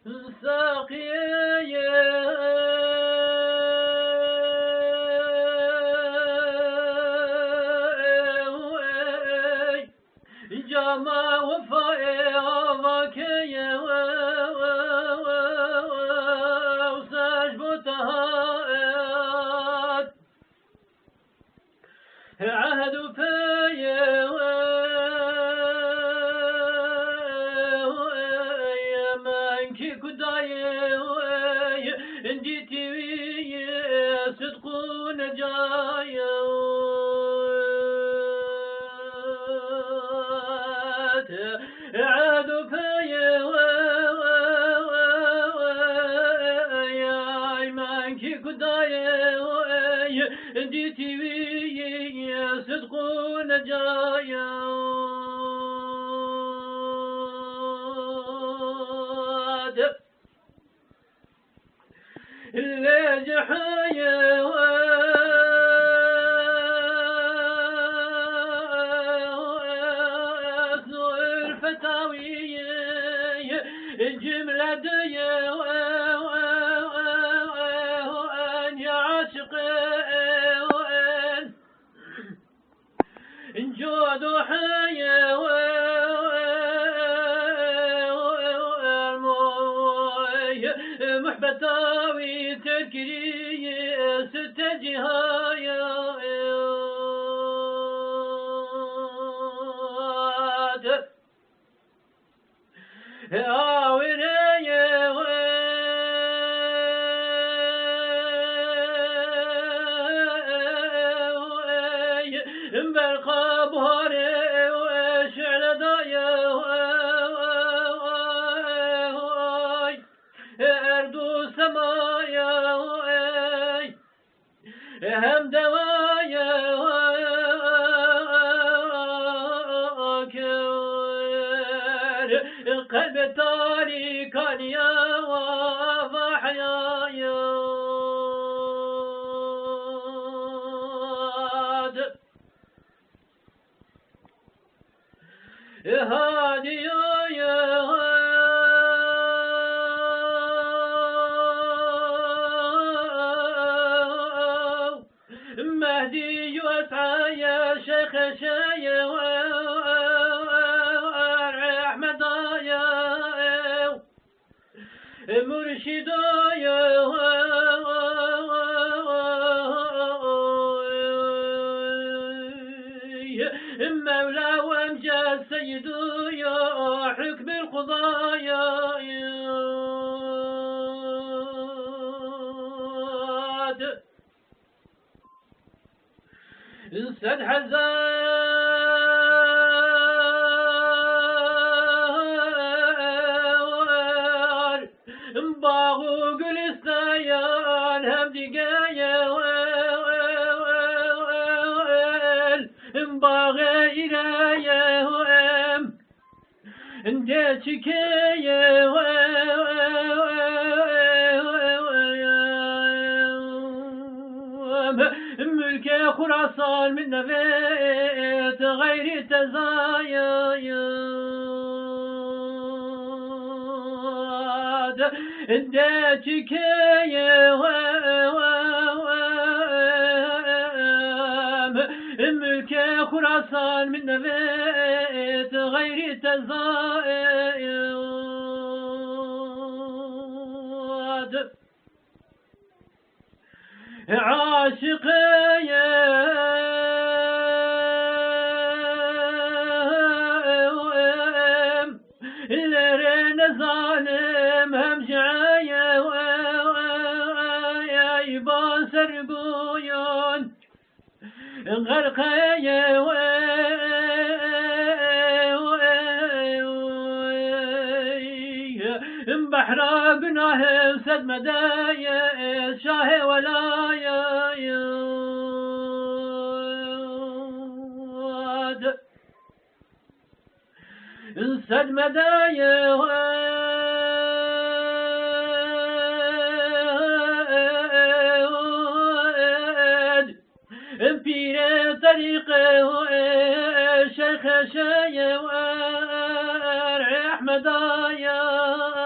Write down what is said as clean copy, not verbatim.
ساقي جما وفاء عضاكي وسجبتها عهد في منك كداي جيتي صدق نجايا عهد في منك كداي جيتي صدق نجايا اللي جحايا الفتاوي الجملة دي يا عاشق جود حيا محبتاوي تذكري ستجهايا هم دوايا قلب تاري كان يا وضحيا هادي يا مهدي يسعى يا شيخ شايا احمد يا مرشد يا مولى وامجاد سيد يا حكم القضايا سد حزار باغو قلستيان هم دقايا باغي إليا ديتشكيا ملك خراسان من نبيت غير تزايد ديتك ملك خراسان من نبيت غير تزايد عاشقي لرين ظالم هم جعايا يباصر بويون غرقي بحر قناه سد مدايا شاه ولايا سد مدايا في طريقه شيخ شايا احمد يا